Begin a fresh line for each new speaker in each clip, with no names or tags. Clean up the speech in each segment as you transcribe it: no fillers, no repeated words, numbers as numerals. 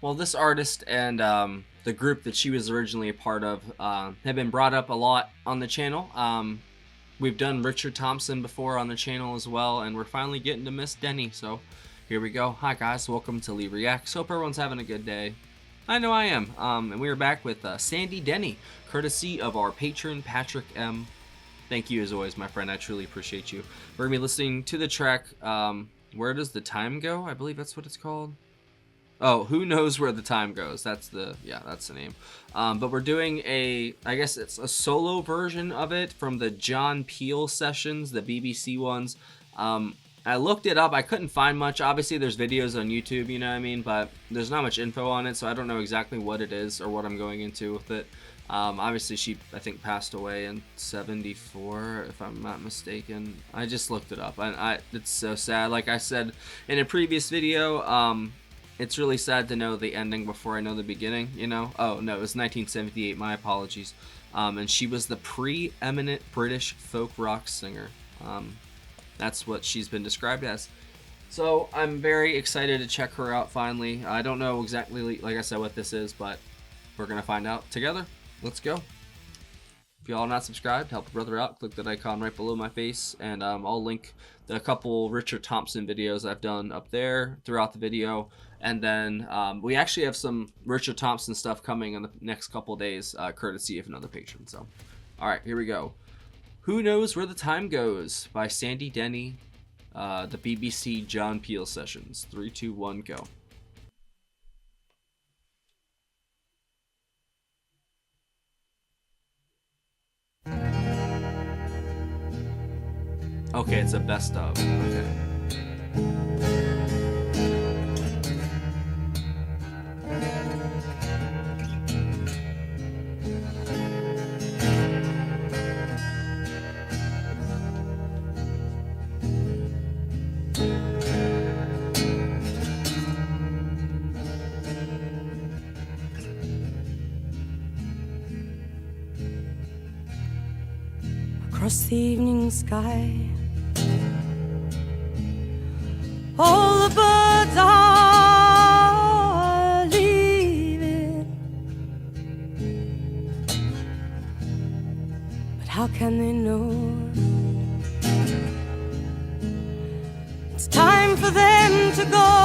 Well, this artist and the group that she was originally a part of have been brought up a lot on the channel. We've done Richard Thompson before on the channel as well, and we're finally getting to Miss Denny, so here we go. Hi guys, welcome to Lee Reacts. Hope everyone's having a good day. I know I am. And we are back with Sandy Denny, courtesy of our patron, Patrick M. Thank you as always, my friend. I truly appreciate you. We're going to be listening to the track, Where Does the Time Go? I believe that's what it's called. Oh, Who Knows Where the Time Goes. That's the name. But we're doing I guess it's a solo version of it from the John Peel sessions, the BBC ones. I looked it up. I couldn't find much. Obviously, there's videos on YouTube, you know what I mean? But there's not much info on it, so I don't know exactly what it is or what I'm going into with it. Obviously, she, I think, passed away in 74, if I'm not mistaken. I just looked it up. And it's so sad. Like I said in a previous video, it's really sad to know the ending before I know the beginning, you know? Oh, no, it was 1978. My apologies. And she was the preeminent British folk rock singer. That's what she's been described as. So I'm very excited to check her out finally. I don't know exactly, like I said, what this is, but we're going to find out together. Let's go. If y'all are not subscribed, help a brother out. Click that icon right below my face, and I'll link the couple Richard Thompson videos I've done up there throughout the video. And then we actually have some Richard Thompson stuff coming in the next couple days, courtesy of another patron. So, all right, here we go. Who Knows Where the Time Goes by Sandy Denny, the BBC John Peel sessions. 3, 2, 1, go. Okay, it's a best of. Okay.
Across the evening sky, all the birds are leaving, but how can they know it's time for them to go?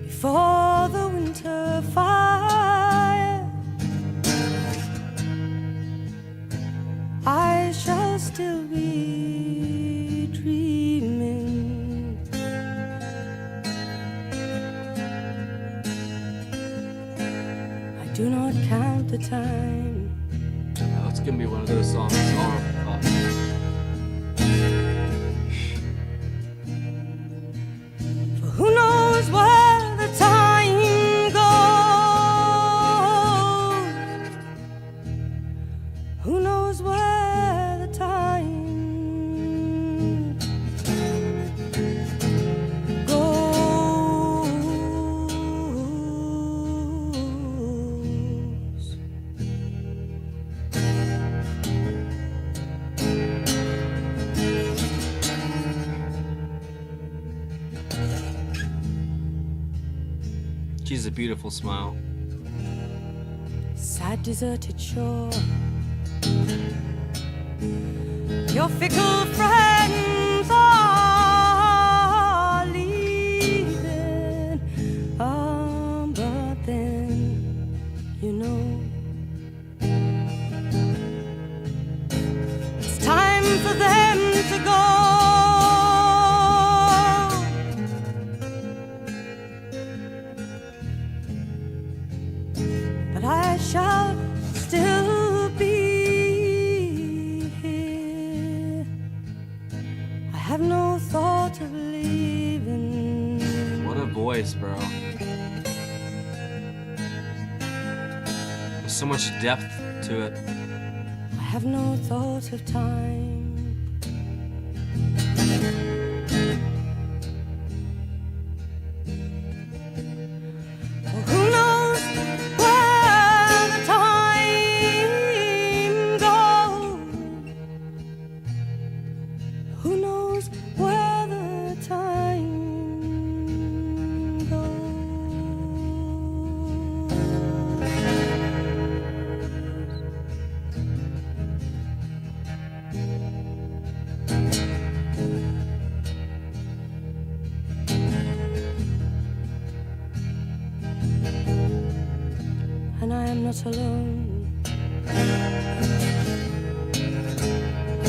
Before the winter fire, I shall still be dreaming. I do not count the time.
Oh, it's gonna be one of those songs.
For who knows where the time goes? Who knows where the time goes?
She's a beautiful smile.
Sad deserted shore, your fickle friends are leaving. But then, you know, it's time for them to go. But I shall still be here. I have no thought of leaving.
What a voice, bro. There's so much depth to it.
I have no thought of time. Oh, who knows where the time goes? not alone.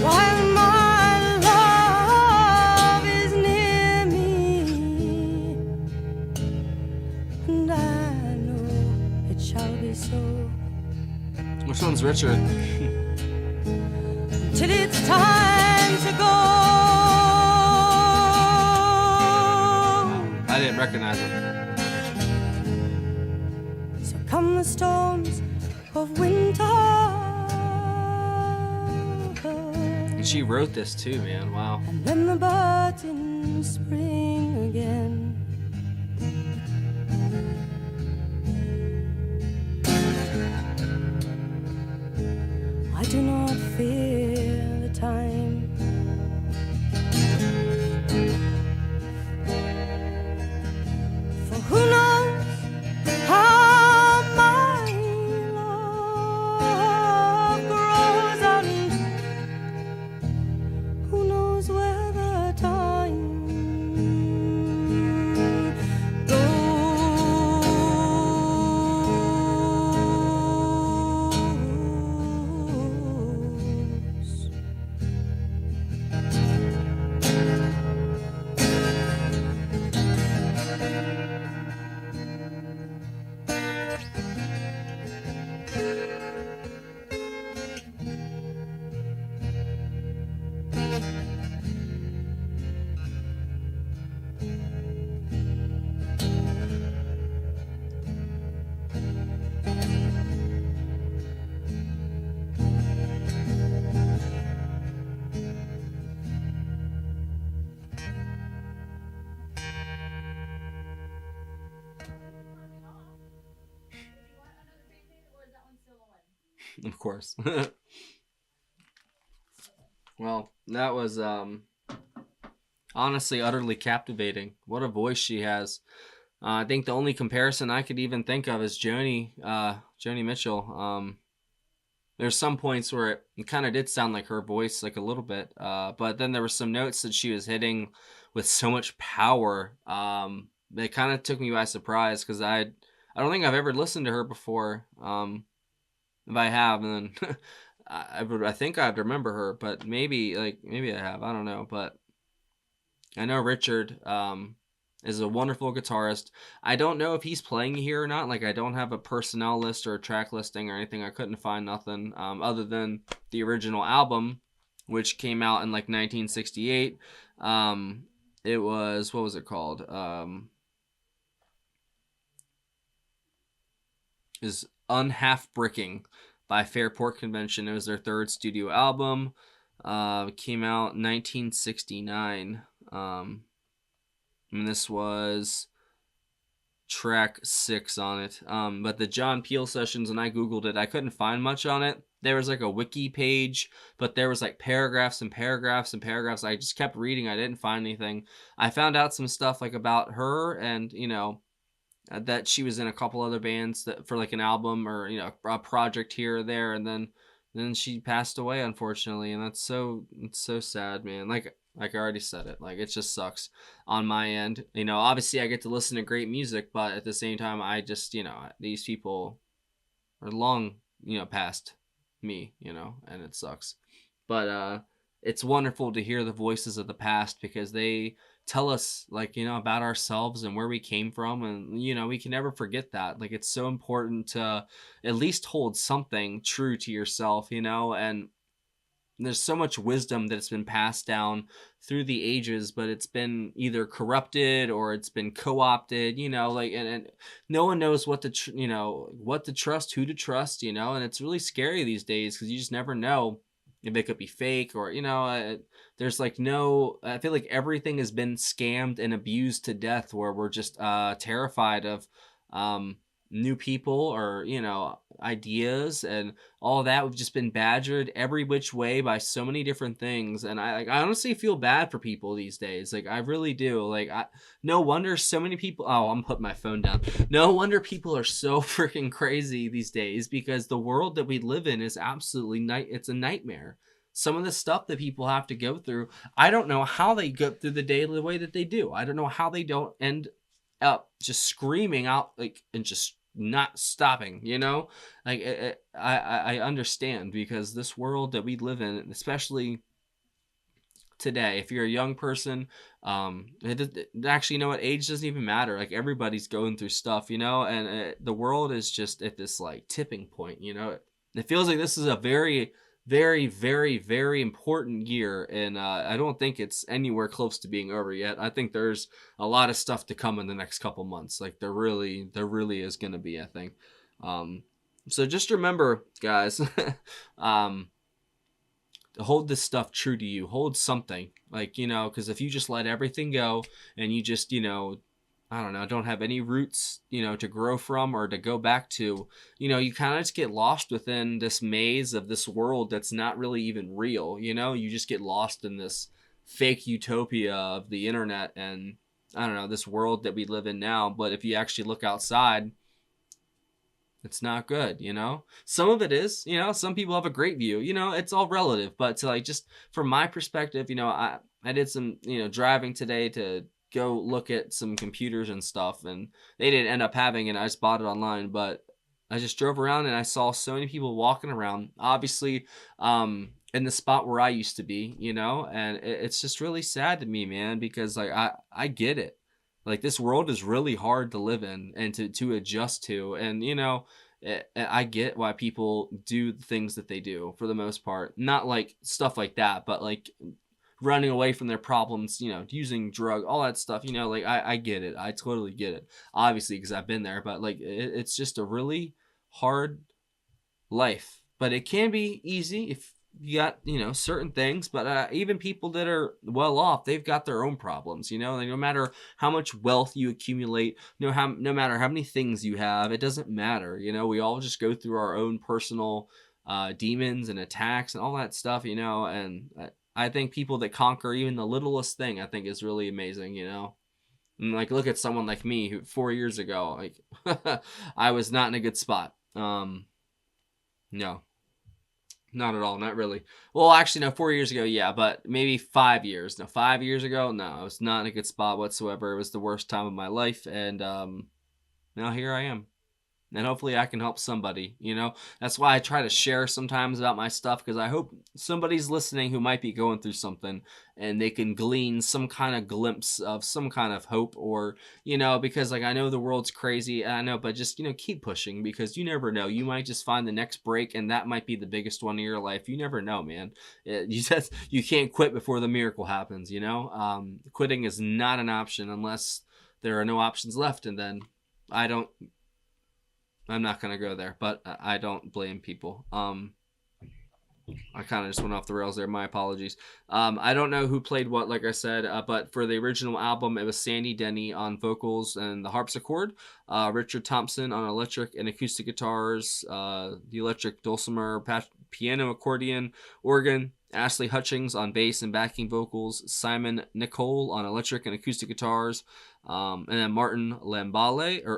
While my love is near me, and I know it shall be so.
Which one's Richard?
Till it's time to go.
I didn't recognize him.
So come the storms of winter.
And she wrote this too, man. Wow.
And then the birds in spring again. I do not fear the time. For who knows how my love grows, and who knows where the time goes.
Of course. Well, that was honestly utterly captivating. What a voice she has. I think the only comparison I could even think of is Joni Mitchell. There's some points where it kind of did sound like her voice, like a little bit, but then there were some notes that she was hitting with so much power. It kind of took me by surprise because I don't think I've ever listened to her before. If I have, then I think I'd remember her, but maybe I have. I don't know, but I know Richard is a wonderful guitarist. I don't know if he's playing here or not. Like, I don't have a personnel list or a track listing or anything. I couldn't find nothing other than the original album, which came out in like 1968. It was, what was it called? Is Unhalf Bricking by Fairport Convention. It was their third studio album. Came out in 1969. And this was track 6 on it. But the John Peel sessions, when I googled it, I couldn't find much on it. There was like a wiki page, but there was like paragraphs and paragraphs and paragraphs. I just kept reading. I didn't find anything. I found out some stuff like about her and, you know, that she was in a couple other bands that for like an album or, you know, a project here or there, and then she passed away, unfortunately, and it's so sad, man. Like I already said it, like it just sucks on my end. You know, obviously I get to listen to great music, but at the same time I just, you know, these people are long, you know, past me, you know, and it sucks. But it's wonderful to hear the voices of the past because they tell us, like, you know, about ourselves and where we came from, and, you know, we can never forget that. Like, it's so important to at least hold something true to yourself, you know, and there's so much wisdom that's been passed down through the ages, but it's been either corrupted or it's been co-opted, you know, like, and no one knows what to, you know, what to trust, who to trust, you know, and it's really scary these days because you just never know if it could be fake or, you know, there's like no, I feel like everything has been scammed and abused to death where we're just terrified of new people or, you know, ideas and all that. We've just been badgered every which way by so many different things, and I honestly feel bad for people these days. Like, I really do. Like, no wonder so many people, oh, I'm putting my phone down. No wonder people are so freaking crazy these days, because the world that we live in is absolutely it's a nightmare. Some of the stuff that people have to go through, I don't know how they go through the day the way that they do. I don't know how they don't end up just screaming out, like, and just not stopping, you know? Like I understand, because this world that we live in, especially today, if you're a young person, actually, you know what, age doesn't even matter. Like, everybody's going through stuff, you know, and the world is just at this like tipping point, you know. It feels like this is a very, very, very, very important year, and I don't think it's anywhere close to being over yet. I think there's a lot of stuff to come in the next couple months. Like, there really is going to be, I think. um so just remember, guys, um hold this stuff true to you. Hold something, like, you know, because if you just let everything go, and you just, you know, I don't know, don't have any roots, you know, to grow from or to go back to, you know, you kind of just get lost within this maze of this world that's not really even real. You know, you just get lost in this fake utopia of the internet, and I don't know, this world that we live in now. But if you actually look outside, it's not good, you know. Some of it is, you know, some people have a great view, you know, it's all relative. But to, like, just from my perspective, you know, I did some, you know, driving today to go look at some computers and stuff, and they didn't end up having it. I just bought it online. But I just drove around and I saw so many people walking around, obviously, in the spot where I used to be, you know. And it's just really sad to me, man, because like I get it. Like, this world is really hard to live in and to adjust to. And, you know, I get why people do the things that they do, for the most part. Not like stuff like that, but like running away from their problems, you know, using drug, all that stuff, you know. Like, I get it. I totally get it. Obviously, because I've been there. But like, it's just a really hard life. But it can be easy if you got, you know, certain things. But even people that are well off, they've got their own problems, you know. Like, no matter how much wealth you accumulate, no matter how many things you have, it doesn't matter, you know. We all just go through our own personal demons and attacks and all that stuff, you know. And I think people that conquer even the littlest thing, I think, is really amazing, you know. And like, look at someone like me, who 4 years ago, like, I was not in a good spot. No, not at all. Not really. Well, actually, no, 4 years ago, yeah, but maybe 5 years. No, 5 years ago, no, I was not in a good spot whatsoever. It was the worst time of my life. And now here I am. And hopefully I can help somebody, you know. That's why I try to share sometimes about my stuff, because I hope somebody's listening who might be going through something, and they can glean some kind of glimpse of some kind of hope. Or, you know, because like, I know the world's crazy, I know, but just, you know, keep pushing, because you never know. You might just find the next break, and that might be the biggest one of your life. You never know, man. You can't quit before the miracle happens, you know. Quitting is not an option unless there are no options left. And then I don't I'm not gonna go there, but I don't blame people. I kind of just went off the rails there. My apologies. I don't know who played what, like I said, but for the original album, it was Sandy Denny on vocals and the harpsichord, Richard Thompson on electric and acoustic guitars, the electric dulcimer, piano, accordion, organ, Ashley Hutchings on bass and backing vocals, Simon Nicole on electric and acoustic guitars, and then Martin Lamble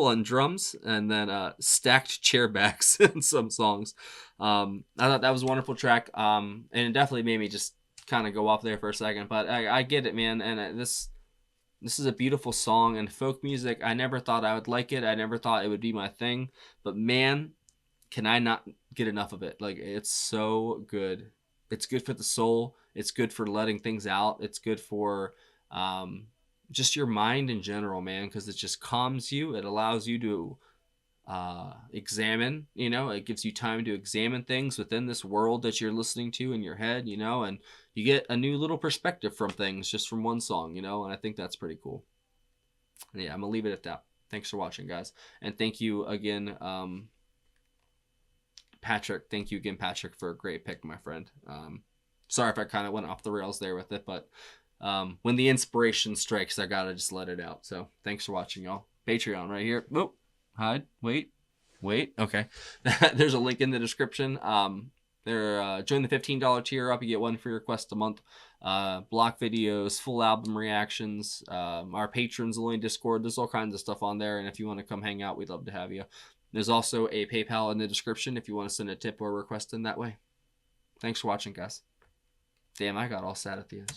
on drums, and then stacked chairbacks in some songs. I thought that was a wonderful track, and it definitely made me just kind of go off there for a second. But I get it, man, and this is a beautiful song. And folk music, I never thought I would like it. I never thought it would be my thing. But man, can I not get enough of it. Like, it's so good. It's good for the soul. It's good for letting things out. It's good for just your mind in general, man, because it just calms you. It allows you to examine, you know. It gives you time to examine things within this world that you're listening to in your head, you know, and you get a new little perspective from things just from one song, you know. And I think that's pretty cool. And yeah, I'm gonna leave it at that. Thanks for watching, guys, and thank you again, Patrick. Thank you again, Patrick, for a great pick, my friend. Sorry if I kind of went off the rails there with it, but when the inspiration strikes, I gotta just let it out. So thanks for watching, y'all. Patreon right here. Oh, hide. Wait. Okay. There's a link in the description. Join the $15 tier up. You get one free request a month. Block videos, full album reactions, our patrons only Discord. There's all kinds of stuff on there. And if you want to come hang out, we'd love to have you. There's also a PayPal in the description if you want to send a tip or request in that way. Thanks for watching, guys. Damn, I got all sad at the end.